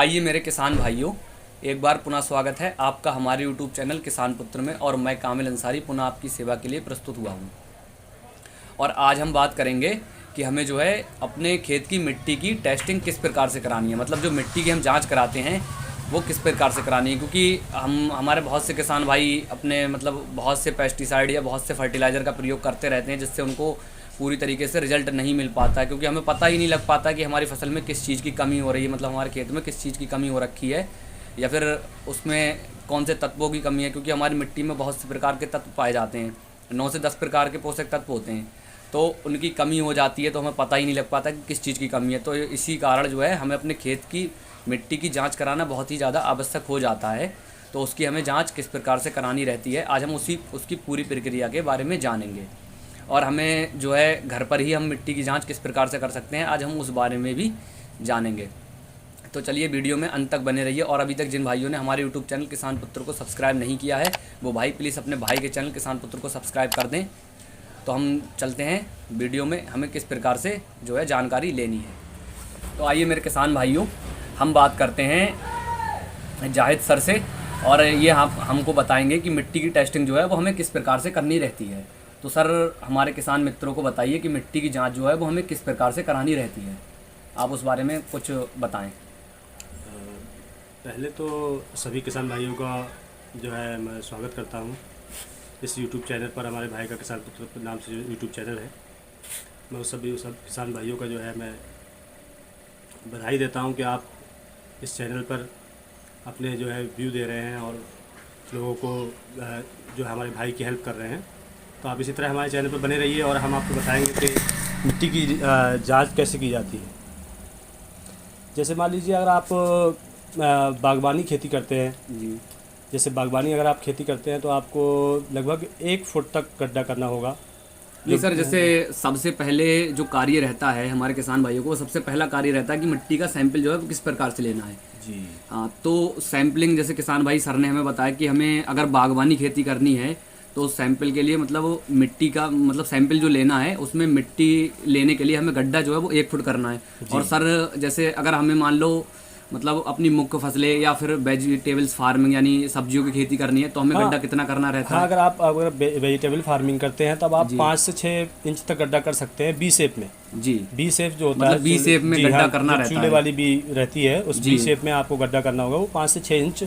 आइए मेरे किसान भाइयों, एक बार पुनः स्वागत है आपका हमारे यूट्यूब चैनल किसान पुत्र में। और मैं कामिल अंसारी पुनः आपकी सेवा के लिए प्रस्तुत हुआ हूँ। और आज हम बात करेंगे कि हमें जो है अपने खेत की मिट्टी की टेस्टिंग किस प्रकार से करानी है। मतलब जो मिट्टी की हम जांच कराते हैं वो किस प्रकार से करानी है, क्योंकि हमारे बहुत से किसान भाई अपने मतलब बहुत से पेस्टिसाइड या बहुत से फर्टिलाइज़र का प्रयोग करते रहते हैं, जिससे उनको पूरी तरीके से रिजल्ट नहीं मिल पाता है, क्योंकि हमें पता ही नहीं लग पाता कि हमारी फसल में किस चीज़ की कमी हो रही है। मतलब हमारे खेत में किस चीज़ की कमी हो रखी है या फिर उसमें कौन से तत्वों की कमी है, क्योंकि हमारी मिट्टी में बहुत से प्रकार के तत्व पाए जाते हैं। 9 से 10 प्रकार के पोषक तत्व होते हैं, तो उनकी कमी हो जाती है तो हमें पता ही नहीं लग पाता कि किस चीज़ की कमी है। तो इसी कारण जो है हमें अपने खेत की मिट्टी की जांच कराना बहुत ही ज़्यादा आवश्यक हो जाता है। तो उसकी हमें जांच किस प्रकार से करानी रहती है, आज हम उसकी पूरी प्रक्रिया के बारे में जानेंगे। और हमें जो है घर पर ही हम मिट्टी की जांच किस प्रकार से कर सकते हैं, आज हम उस बारे में भी जानेंगे। तो चलिए वीडियो में अंत तक बने रहिए। और अभी तक जिन भाइयों ने हमारे यूट्यूब चैनल किसान पुत्र को सब्सक्राइब नहीं किया है, वो भाई प्लीज़ अपने भाई के चैनल किसान पुत्र को सब्सक्राइब कर दें। तो हम चलते हैं वीडियो में, हमें किस प्रकार से जो है जानकारी लेनी है। तो आइए मेरे किसान भाइयों, हम बात करते हैं जाहिद सर से, और ये हमको बताएंगे कि मिट्टी की टेस्टिंग जो है वो हमें किस प्रकार से करनी रहती है। तो सर हमारे किसान मित्रों को बताइए कि मिट्टी की जांच जो है वो हमें किस प्रकार से करानी रहती है, आप उस बारे में कुछ बताएं। पहले तो सभी किसान भाइयों का जो है मैं स्वागत करता हूं इस YouTube चैनल पर। हमारे भाई का किसान पुत्र नाम से YouTube चैनल है, मैं उस सब किसान भाइयों का जो है मैं बधाई देता हूं कि आप इस चैनल पर अपने जो है व्यू दे रहे हैं और लोगों को जो है हमारे भाई की हेल्प कर रहे हैं। तो आप इसी तरह हमारे चैनल पर बने रहिए और हम आपको बताएंगे कि मिट्टी की जांच कैसे की जाती है। जैसे मान लीजिए अगर आप बागवानी खेती करते हैं जी, जैसे बागवानी अगर आप खेती करते हैं तो आपको लगभग 1 फुट तक गड्ढा करना होगा। नहीं सर, जैसे सबसे पहले जो कार्य रहता है हमारे किसान भाइयों को, सबसे पहला कार्य रहता है कि मिट्टी का सैंपल जो है वो किस प्रकार से लेना है। जी हाँ, तो सैम्पलिंग जैसे किसान भाई सर ने हमें बताया कि हमें अगर बागवानी खेती करनी है तो उस सैंपल के लिए मतलब मिट्टी का मतलब सैंपल जो लेना है उसमें मिट्टी लेने के लिए हमें गड्ढा जो है वो 1 फुट करना है। और सर जैसे अगर हमें मान लो मतलब अपनी मुख्य फसलें या फिर वेजिटेबल्स फार्मिंग यानी सब्जियों की खेती करनी है तो हमें गड्ढा कितना करना रहता है। अगर वेजिटेबल फार्मिंग करते हैं तब आप 5 से 6 इंच तक गड्ढा कर सकते हैं बी शेप में। जी, बी शेप जो होता मतलब है बी शेप में गड्ढा करना रहता है। चूल्हे वाली बी रहती है उस बी शेप में आपको गड्ढा करना होगा। वो 5 से 6 इंच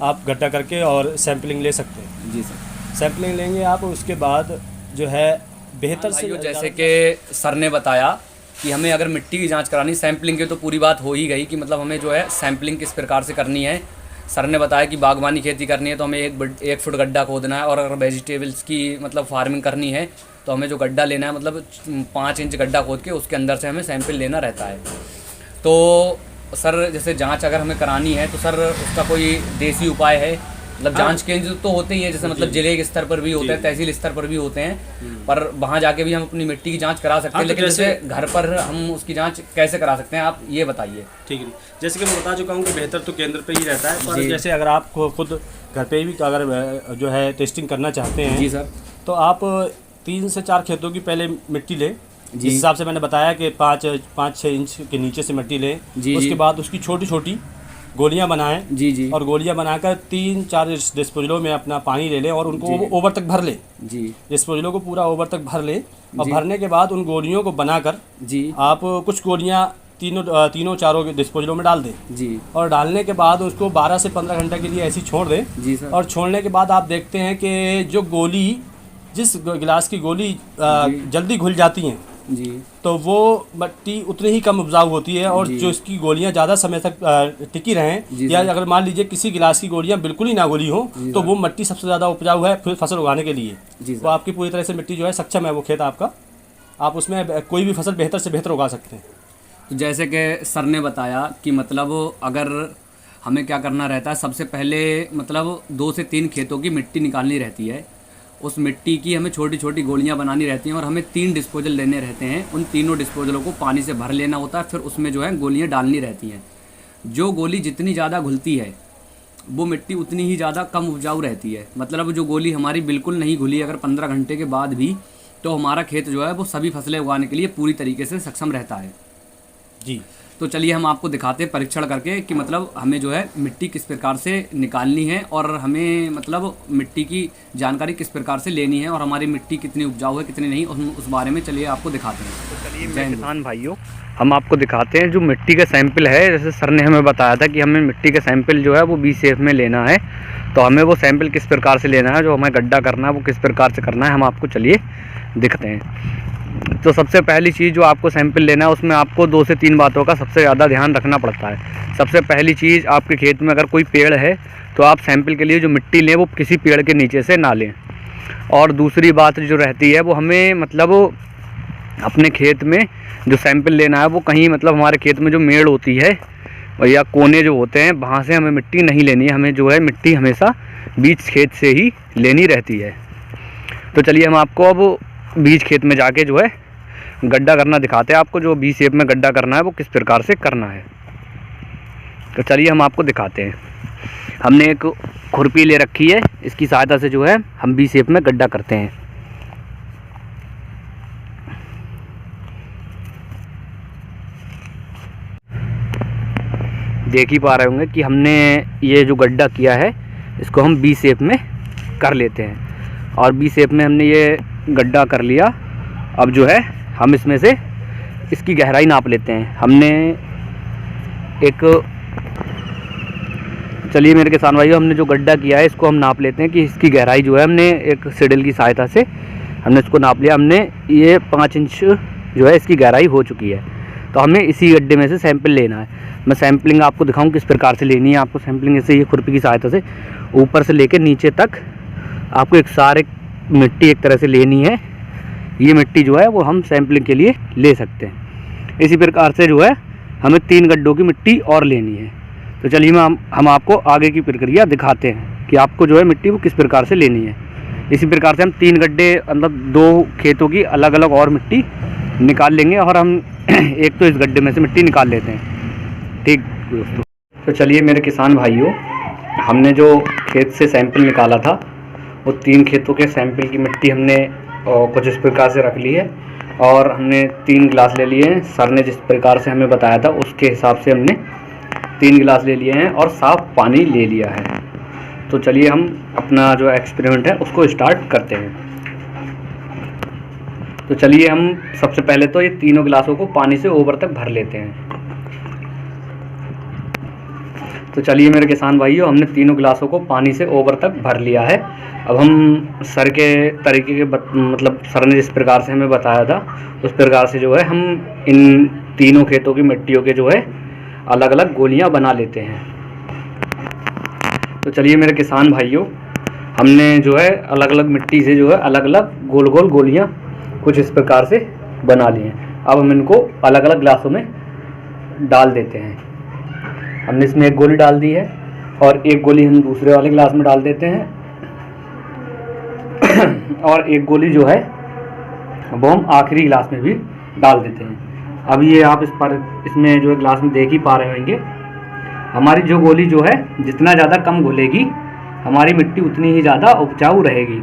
आप गड्ढा करके और सैंपलिंग ले सकते हैं। जी सर, सैंपलिंग लेंगे आप, उसके बाद जो है बेहतर से जैसे कि सर ने बताया कि हमें अगर मिट्टी की जांच करानी, सैंपलिंग की तो पूरी बात हो ही गई कि मतलब हमें जो है सैंपलिंग किस प्रकार से करनी है। सर ने बताया कि बागवानी खेती करनी है तो हमें 1 फुट गड्ढा खोदना है, और अगर वेजिटेबल्स की मतलब फार्मिंग करनी है तो हमें जो गड्ढा लेना है मतलब 5 इंच गड्ढा खोद के उसके अंदर से हमें सैंपल लेना रहता है। तो सर जैसे जांच अगर हमें करानी है तो सर उसका कोई देसी उपाय है? मतलब जांच केंद्र तो होते ही हैं, जैसे मतलब जिले के स्तर पर भी होते हैं, तहसील स्तर पर भी होते हैं, पर वहाँ जाके भी हम अपनी मिट्टी की जांच करा सकते हैं। लेकिन जैसे घर पर हम उसकी जांच कैसे करा सकते हैं, आप ये बताइए। ठीक है, जैसे कि मैं बता चुका हूँ कि बेहतर तो केंद्र पे ही रहता है, पर जैसे अगर आप खुद घर पे भी अगर जो है टेस्टिंग करना चाहते हैं जी सर, तो आप 3 से 4 खेतों की पहले मिट्टी लें। जिस हिसाब से मैंने बताया कि 5-6 इंच के नीचे से मिट्टी लें। उसके बाद उसकी छोटी छोटी गोलियां बनाएं। जी जी, और गोलियां बनाकर 3-4 डिस्पोजलों में अपना पानी ले लें और उनको ओवर तक भर लें। जी, डिस्पोजलों को पूरा ओवर तक भर लें और भरने के बाद उन गोलियों को बनाकर जी आप कुछ गोलियां तीनों चारों डिस्पोजलों में डाल दें। जी, और डालने के बाद उसको 12 से 15 घंटे के लिए ऐसे ही छोड़ दें। जी सर, और छोड़ने के बाद आप देखते हैं कि जो गोली जिस गिलास की गोली जल्दी घुल जाती हैं जी, तो वो मिट्टी उतनी ही कम उपजाऊ होती है। और जो इसकी गोलियां ज़्यादा समय तक टिकी रहें, या अगर मान लीजिए किसी गिलास की गोलियां बिल्कुल ही ना गोली हो तो वो मिट्टी सबसे ज़्यादा उपजाऊ है फिर फसल उगाने के लिए। तो आपकी पूरी तरह से मिट्टी जो है सक्षम है, वो खेत आपका, आप उसमें कोई भी फसल बेहतर से बेहतर उगा सकते हैं। तो जैसे कि सर ने बताया कि मतलब अगर हमें क्या करना रहता है, सबसे पहले मतलब 2 से 3 खेतों की मिट्टी निकालनी रहती है। उस मिट्टी की हमें छोटी छोटी गोलियां बनानी रहती हैं और हमें 3 डिस्पोजल लेने रहते हैं। उन तीनों डिस्पोजलों को पानी से भर लेना होता है, फिर उसमें जो है गोलियां डालनी रहती हैं। जो गोली जितनी ज़्यादा घुलती है वो मिट्टी उतनी ही ज़्यादा कम उपजाऊ रहती है। मतलब जो गोली हमारी बिल्कुल नहीं घुली अगर 15 घंटे के बाद भी, तो हमारा खेत जो है वो सभी फसलें उगाने के लिए पूरी तरीके से सक्षम रहता है। जी, तो चलिए हम आपको दिखाते हैं परीक्षण करके कि मतलब हमें जो है मिट्टी किस प्रकार से निकालनी है और हमें मतलब मिट्टी की जानकारी किस प्रकार से लेनी है और हमारी मिट्टी कितनी उपजाऊ है कितनी नहीं, उस बारे में चलिए आपको दिखाते हैं। तो चलिए मेरे किसान भाइयों, हम आपको दिखाते हैं जो मिट्टी का सैंपल है। जैसे सर ने हमें बताया था कि हमें मिट्टी का सैंपल जो है वो बी शेप में लेना है, तो हमें वो सैंपल किस प्रकार से लेना है, जो हमें गड्ढा करना है वो किस प्रकार से करना है, हम आपको चलिए दिखते हैं। तो सबसे पहली चीज़ जो आपको सैंपल लेना है उसमें आपको 2 से 3 बातों का सबसे ज़्यादा ध्यान रखना पड़ता है। सबसे पहली चीज़, आपके खेत में अगर कोई पेड़ है तो आप सैंपल के लिए जो मिट्टी लें वो किसी पेड़ के नीचे से ना लें। और दूसरी बात जो रहती है वो हमें मतलब अपने खेत में जो सैंपल लेना है वो कहीं मतलब हमारे खेत में जो मेड़ होती है या कोने जो होते हैं वहाँ से हमें मिट्टी नहीं लेनी है। हमें जो है मिट्टी हमेशा बीज खेत से ही लेनी रहती है। तो चलिए हम आपको अब बीज खेत में जाके जो है गड्ढा करना दिखाते हैं आपको। जो बी शेप में गड्ढा करना है वो किस प्रकार से करना है, तो चलिए हम आपको दिखाते हैं। हमने एक खुरपी ले रखी है, इसकी सहायता से जो है हम बी शेप में गड्ढा करते हैं। देख ही पा रहे होंगे कि हमने ये जो गड्ढा किया है इसको हम बी शेप में कर लेते हैं। और बी शेप में हमने ये गड्ढा कर लिया। अब जो है हम इसमें से इसकी गहराई नाप लेते हैं। हमने चलिए मेरे किसान भाइयों, हमने जो गड्ढा किया है इसको हम नाप लेते हैं कि इसकी गहराई जो है हमने एक सिडिल की सहायता से हमने इसको नाप लिया। हमने ये 5 इंच जो है इसकी गहराई हो चुकी है। तो हमें इसी गड्ढे में से सैंपल लेना है। मैं सैंपलिंग आपको दिखाऊं किस प्रकार से लेनी है। आपको सैंपलिंग ऐसे ये खुरपी की सहायता से ऊपर से लेकर नीचे तक आपको एक सारे मिट्टी एक तरह से लेनी है। ये मिट्टी जो है वो हम सैंपलिंग के लिए ले सकते हैं। इसी प्रकार से जो है हमें 3 गड्ढों की मिट्टी और लेनी है। तो चलिए हम आपको आगे की प्रक्रिया दिखाते हैं कि आपको जो है मिट्टी वो किस प्रकार से लेनी है। इसी प्रकार से हम 3 गड्ढे मतलब 2 खेतों की अलग अलग और मिट्टी निकाल लेंगे और हम एक तो इस गड्ढे में से मिट्टी निकाल लेते हैं। ठीक दोस्तों, तो चलिए मेरे किसान भाइयों, हमने जो खेत से सैंपल निकाला था वो 3 खेतों के सैंपल की मिट्टी हमने कुछ इस प्रकार से रख ली है और हमने 3 गिलास ले लिए हैं। सर ने जिस प्रकार से हमें बताया था उसके हिसाब से हमने 3 गिलास ले लिए हैं और साफ़ पानी ले लिया है। तो चलिए हम अपना जो एक्सपेरिमेंट है उसको स्टार्ट करते हैं। तो चलिए हम सबसे पहले तो ये तीनों गिलासों को पानी से ऊपर तक भर लेते हैं। तो चलिए मेरे किसान भाइयों, हमने तीनों गिलासों को पानी से ऊपर तक भर लिया है। अब हम सर के तरीके के मतलब सर ने जिस प्रकार से हमें बताया था उस प्रकार से जो है हम इन तीनों खेतों की मिट्टियों के जो है अलग अलग गोलियां बना लेते हैं। तो चलिए मेरे किसान भाइयों, हमने जो है अलग अलग मिट्टी से जो है अलग अलग गोल गोल गोलियां कुछ इस प्रकार से बना ली हैं। अब हम इनको अलग अलग गिलासों में डाल देते हैं। हमने इसमें एक गोली डाल दी है और एक गोली हम दूसरे वाले गिलास में डाल देते हैं और एक गोली जो है वो हम आखिरी गिलास में भी डाल देते हैं। अब ये आप इसमें जो है गिलास में देख ही पा रहे होंगे, हमारी जो गोली जो है जितना ज़्यादा कम घुलेगी हमारी मिट्टी उतनी ही ज़्यादा उपजाऊ रहेगी।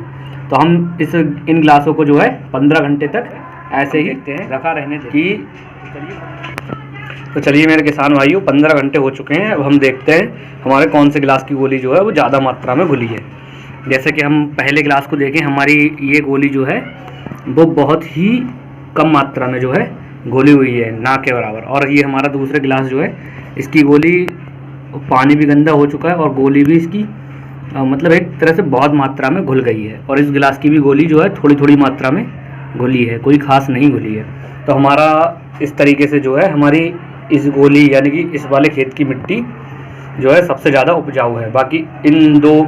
तो हम इन गिलासों को जो है 15 घंटे तक ऐसे ही रखा रहने की। तो चलिए मेरे किसान भाइयों, 15 घंटे हो चुके हैं। अब हम देखते हैं हमारे कौन से गिलास की गोली जो है वो ज़्यादा मात्रा में घुली है। जैसे कि हम पहले गिलास को देखें, हमारी ये गोली जो है वो बहुत ही कम मात्रा में जो है घुली हुई है, ना के बराबर। और ये हमारा दूसरा गिलास जो है इसकी गोली पानी भी गंदा हो चुका है और गोली भी इसकी मतलब एक तरह से बहुत मात्रा में घुल गई है। और इस गिलास की भी गोली जो है थोड़ी थोड़ी मात्रा में घुली है, कोई खास नहीं घुली है। तो हमारा इस तरीके से जो है हमारी इस गोली यानी कि इस वाले खेत की मिट्टी जो है सबसे ज़्यादा उपजाऊ है। बाकी इन दो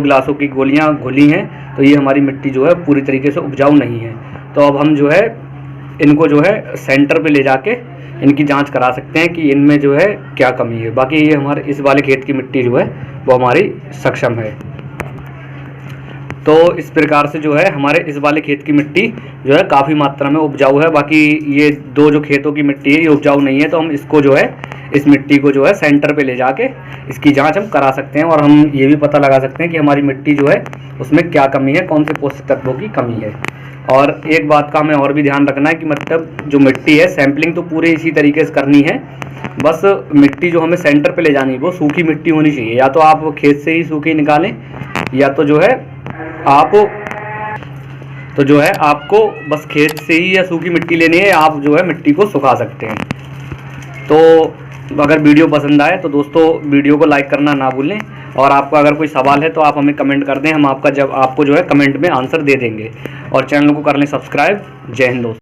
गिलासों की गोलियां घुली हैं तो ये हमारी मिट्टी जो है पूरी तरीके से उपजाऊ नहीं है। तो अब हम जो है इनको जो है सेंटर पे ले जाके इनकी जांच करा सकते हैं कि इनमें जो है क्या कमी है। बाकी ये हमारे इस वाले खेत की मिट्टी जो है वो हमारी सक्षम है। तो इस प्रकार से जो है हमारे इस वाले खेत की मिट्टी जो है काफ़ी मात्रा में उपजाऊ है। बाकी ये 2 जो खेतों की मिट्टी है ये उपजाऊ नहीं है। तो हम इसको जो है इस मिट्टी को जो है सेंटर पे ले जाके इसकी जांच हम करा सकते हैं और हम ये भी पता लगा सकते हैं कि हमारी मिट्टी जो है उसमें क्या कमी है, कौन से पोषक तत्वों की कमी है। और एक बात का हमें और भी ध्यान रखना है कि मतलब जो मिट्टी है सैंपलिंग तो पूरे इसी तरीके से करनी है, बस मिट्टी जो हमें सेंटर पे ले जानी है वो सूखी मिट्टी होनी चाहिए। या तो आप खेत से ही सूखी निकालें या तो जो है आपको बस खेत से ही या सूखी मिट्टी लेनी है, आप जो है मिट्टी को सुखा सकते हैं। तो अगर वीडियो पसंद आए तो दोस्तों वीडियो को लाइक करना ना भूलें, और आपका अगर कोई सवाल है तो आप हमें कमेंट कर दें, हम आपको जो है कमेंट में आंसर दे देंगे। और चैनल को कर लें सब्सक्राइब। जय हिंद दोस्तों।